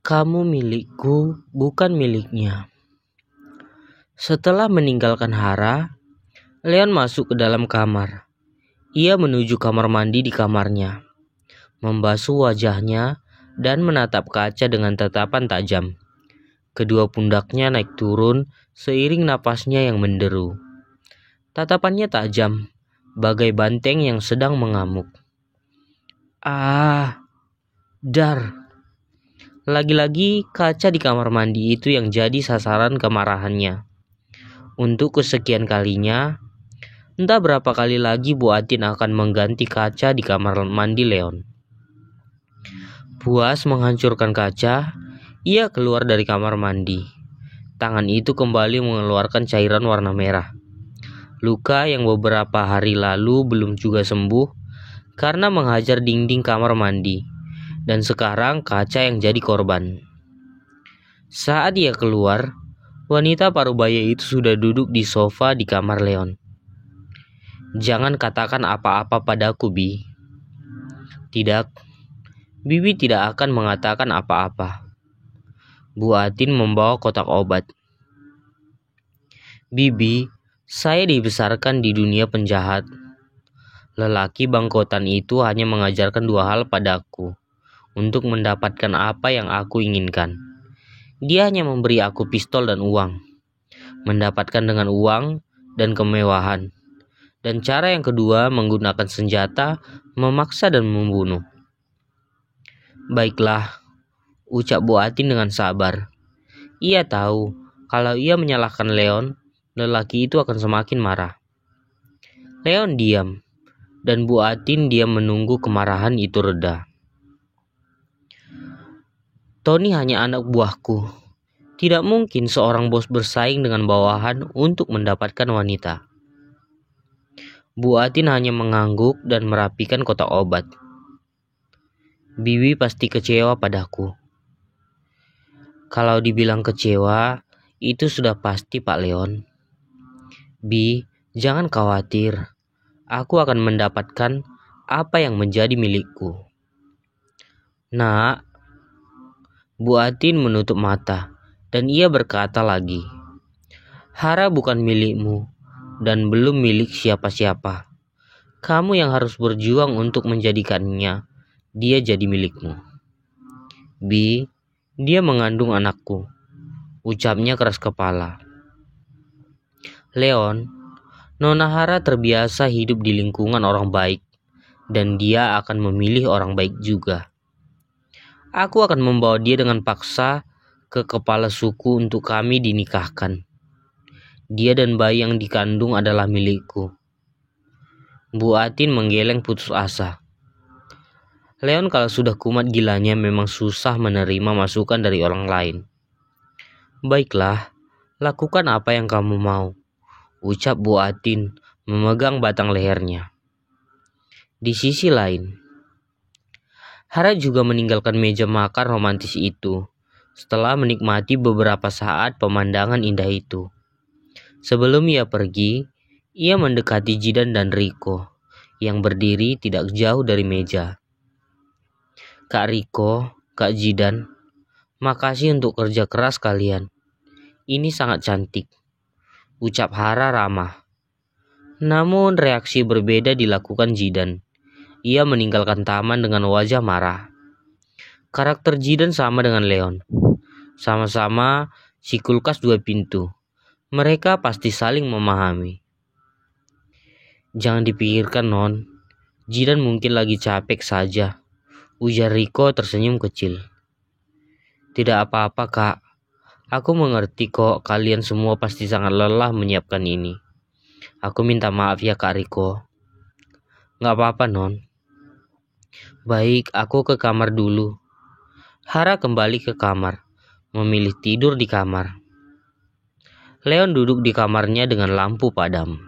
Kamu milikku, bukan miliknya. Setelah meninggalkan Hara, Leon masuk ke dalam kamar. Ia menuju kamar mandi di kamarnya, membasuh wajahnya dan menatap kaca dengan tatapan tajam. Kedua pundaknya naik turun seiring napasnya yang menderu. Tatapannya tajam, bagai banteng yang sedang mengamuk. Dar. Lagi-lagi kaca di kamar mandi itu yang jadi sasaran kemarahannya. Untuk kesekian kalinya, entah berapa kali lagi Bu Atin akan mengganti kaca di kamar mandi Leon. Puas menghancurkan kaca, ia keluar dari kamar mandi. Tangan itu kembali mengeluarkan cairan warna merah. Luka yang beberapa hari lalu belum juga sembuh karena menghajar dinding kamar mandi. Dan sekarang kaca yang jadi korban. Saat ia keluar, wanita parubaya itu sudah duduk di sofa di kamar Leon. Jangan katakan apa-apa padaku, Bi. Tidak, Bibi tidak akan mengatakan apa-apa. Bu Atin membawa kotak obat. Bibi, saya dibesarkan di dunia penjahat. Lelaki bangkotan itu hanya mengajarkan dua hal padaku. Untuk mendapatkan apa yang aku inginkan. Dia hanya memberi aku pistol dan uang. Mendapatkan dengan uang dan kemewahan. Dan cara yang kedua menggunakan senjata, memaksa dan membunuh. Baiklah, ucap Bu Atin dengan sabar. Ia tahu kalau ia menyalahkan Leon, lelaki itu akan semakin marah. Leon diam, dan Bu Atin diam menunggu kemarahan itu reda. Tony hanya anak buahku. Tidak mungkin seorang bos bersaing dengan bawahan untuk mendapatkan wanita. Bu Atin hanya mengangguk dan merapikan kotak obat. Bibi pasti kecewa padaku. Kalau dibilang kecewa, itu sudah pasti Pak Leon. Bi, jangan khawatir. Aku akan mendapatkan apa yang menjadi milikku. Nak, Bu Atin menutup mata, dan ia berkata lagi, Hara bukan milikmu, dan belum milik siapa-siapa. Kamu yang harus berjuang untuk menjadikannya, dia jadi milikmu. Bi, dia mengandung anakku, ucapnya keras kepala. Leon, Nona Hara terbiasa hidup di lingkungan orang baik, dan dia akan memilih orang baik juga. Aku akan membawa dia dengan paksa ke kepala suku untuk kami dinikahkan. Dia dan bayi yang dikandung adalah milikku. Bu Atin menggeleng putus asa. Leon kalau sudah kumat gilanya memang susah menerima masukan dari orang lain. Baiklah, lakukan apa yang kamu mau, ucap Bu Atin memegang batang lehernya. Di sisi lain, Hara juga meninggalkan meja makan romantis itu setelah menikmati beberapa saat pemandangan indah itu. Sebelum ia pergi, ia mendekati Jidan dan Riko yang berdiri tidak jauh dari meja. Kak Riko, Kak Jidan, makasih untuk kerja keras kalian. Ini sangat cantik, ucap Hara ramah. Namun reaksi berbeda dilakukan Jidan. Ia meninggalkan taman dengan wajah marah. Karakter Jidan sama dengan Leon. Sama-sama si kulkas 2 pintu. Mereka pasti saling memahami. Jangan dipikirkan, Non. Jidan mungkin lagi capek saja, ujar Riko tersenyum kecil. Tidak apa-apa, Kak. Aku mengerti kok kalian semua pasti sangat lelah menyiapkan ini. Aku minta maaf ya, Kak Riko. Gak apa-apa, Non. Baik, aku ke kamar dulu. Hara kembali ke kamar, memilih tidur di kamar. Leon duduk di kamarnya dengan lampu padam.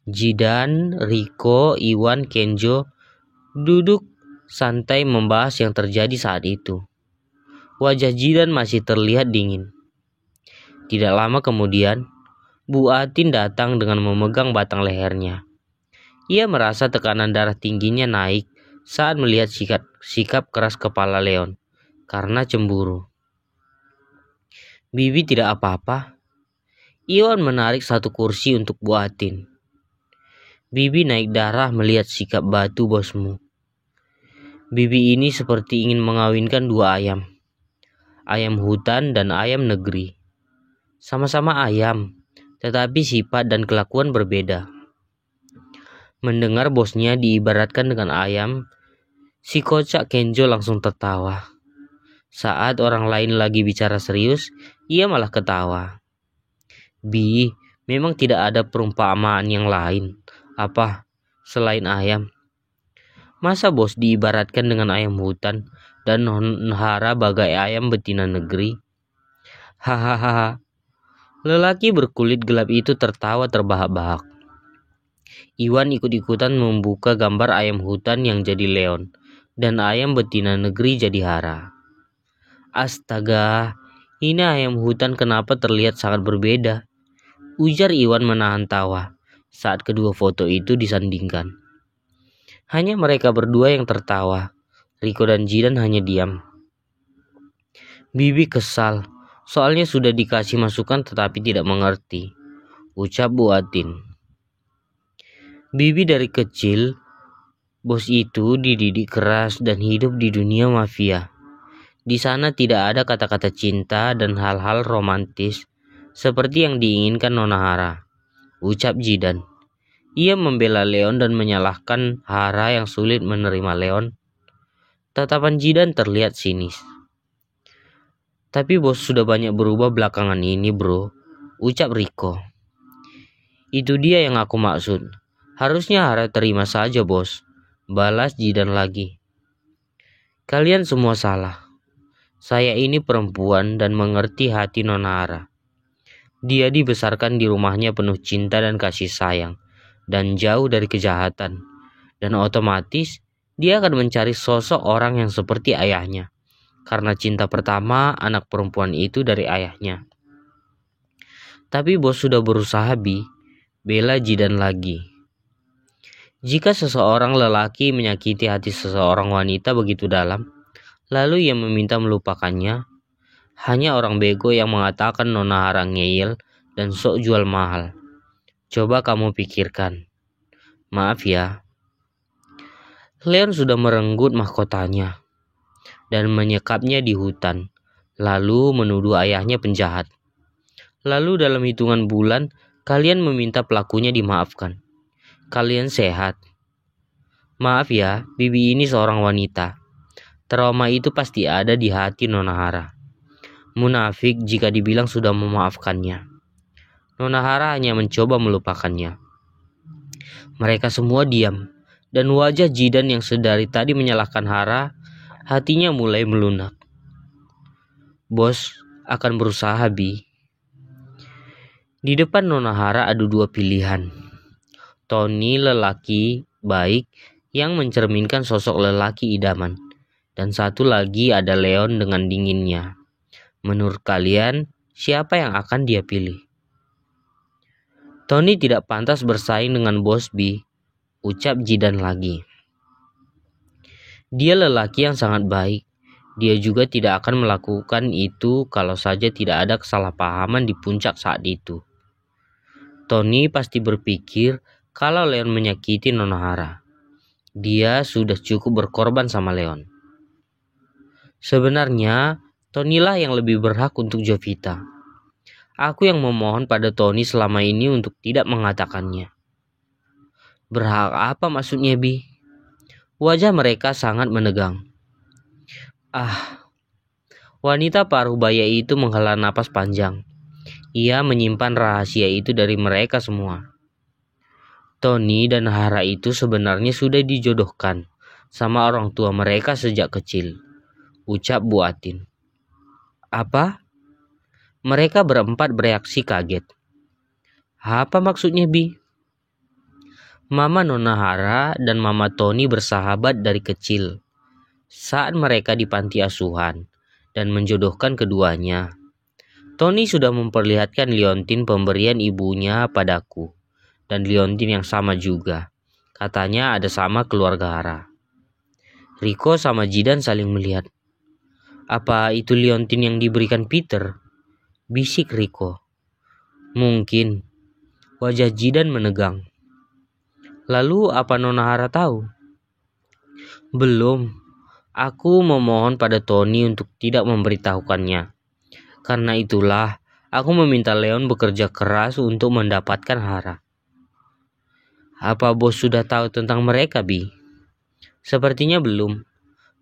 Jidan, Riko, Iwan, Kenjo duduk santai membahas yang terjadi saat itu. Wajah Jidan masih terlihat dingin. Tidak lama kemudian, Bu Atin datang dengan memegang batang lehernya. Ia merasa tekanan darah tingginya naik saat melihat sikap keras kepala Leon. karena cemburu. Bibi tidak apa-apa. Iwan menarik satu kursi untuk buatin. Bibi naik darah melihat sikap batu bosmu. Bibi ini seperti ingin mengawinkan dua ayam. Ayam hutan dan ayam negeri. Sama-sama ayam, tetapi sifat dan kelakuan berbeda. Mendengar bosnya diibaratkan dengan ayam, si kocak Kenjo langsung tertawa. Saat orang lain lagi bicara serius, ia malah ketawa. Bi, memang tidak ada perumpamaan yang lain. Apa, selain ayam? Masa bos diibaratkan dengan ayam hutan dan Nonhara bagai ayam betina negeri? Hahaha. Lelaki berkulit gelap itu tertawa terbahak-bahak. Iwan ikut-ikutan membuka gambar ayam hutan yang jadi Leon dan ayam betina negeri jadi Hara. Astaga, ini ayam hutan kenapa terlihat sangat berbeda? Ujar Iwan menahan tawa saat kedua foto itu disandingkan. Hanya mereka berdua yang tertawa. Riko dan Jidan hanya diam. Bibi kesal, soalnya sudah dikasih masukan tetapi tidak mengerti. Ucap Buatin. Bibi dari kecil, bos itu dididik keras dan hidup di dunia mafia. Di sana tidak ada kata-kata cinta dan hal-hal romantis seperti yang diinginkan Nona Hara. Ucap Jidan. Ia membela Leon dan menyalahkan Hara yang sulit menerima Leon. Tatapan Jidan terlihat sinis. Tapi bos sudah banyak berubah belakangan ini bro. Ucap Riko. Itu dia yang aku maksud. Harusnya Hara terima saja bos. Balas Jidan lagi. Kalian semua salah. Saya ini perempuan dan mengerti hati Nona Hara. Dia dibesarkan di rumahnya penuh cinta dan kasih sayang, dan jauh dari kejahatan. Dan otomatis dia akan mencari sosok orang yang seperti ayahnya, karena cinta pertama anak perempuan itu dari ayahnya. Tapi bos sudah berusaha bela Jidan lagi. Jika seseorang lelaki menyakiti hati seseorang wanita begitu dalam, lalu ia meminta melupakannya, hanya orang bego yang mengatakan Nona Hara ngeyel dan sok jual mahal. Coba kamu pikirkan. Maaf ya. Leon sudah merenggut mahkotanya dan menyekapnya di hutan, lalu menuduh ayahnya penjahat. Lalu dalam hitungan bulan, kalian meminta pelakunya dimaafkan. Kalian sehat. Maaf ya, Bibi ini seorang wanita. Trauma itu pasti ada di hati Nona Hara. Munafik jika dibilang sudah memaafkannya. Nona Hara hanya mencoba melupakannya. Mereka semua diam, dan wajah Jidan yang sedari tadi menyalahkan Hara, hatinya mulai melunak. Bos akan berusaha Bi. Di depan Nona Hara ada dua pilihan. Tony lelaki baik yang mencerminkan sosok lelaki idaman. Dan satu lagi ada Leon dengan dinginnya. Menurut kalian, siapa yang akan dia pilih? Tony tidak pantas bersaing dengan Bos B, ucap Jidan lagi. Dia lelaki yang sangat baik. Dia juga tidak akan melakukan itu kalau saja tidak ada kesalahpahaman di puncak saat itu. Tony pasti berpikir kalau Leon menyakiti Nona Hara. Dia sudah cukup berkorban sama Leon. Sebenarnya, Tony lah yang lebih berhak untuk Jovita. Aku yang memohon pada Tony selama ini untuk tidak mengatakannya. Berhak apa maksudnya, Bi? Wajah mereka sangat menegang. Wanita paruh baya itu menghela napas panjang. Ia menyimpan rahasia itu dari mereka semua. Tony dan Hara itu sebenarnya sudah dijodohkan sama orang tua mereka sejak kecil. Ucap Buatin. Apa? Mereka berempat bereaksi kaget. Apa maksudnya Bi? Mama Nona Hara dan Mama Tony bersahabat dari kecil. Saat mereka di panti asuhan dan menjodohkan keduanya, Tony sudah memperlihatkan liontin pemberian ibunya padaku. Dan liontin yang sama juga. Katanya ada sama keluarga Hara. Riko sama Jidan saling melihat. Apa itu liontin yang diberikan Peter? Bisik Rico. Mungkin. Wajah Jidan menegang. Lalu apa Nona Hara tahu? Belum. Aku memohon pada Tony untuk tidak memberitahukannya. Karena itulah aku meminta Leon bekerja keras untuk mendapatkan Hara. Apa bos sudah tahu tentang mereka, Bi? Sepertinya belum.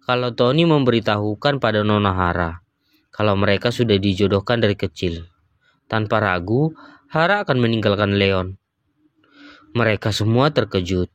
Kalau Tony memberitahukan pada Nona Hara, kalau mereka sudah dijodohkan dari kecil, tanpa ragu, Hara akan meninggalkan Leon. Mereka semua terkejut.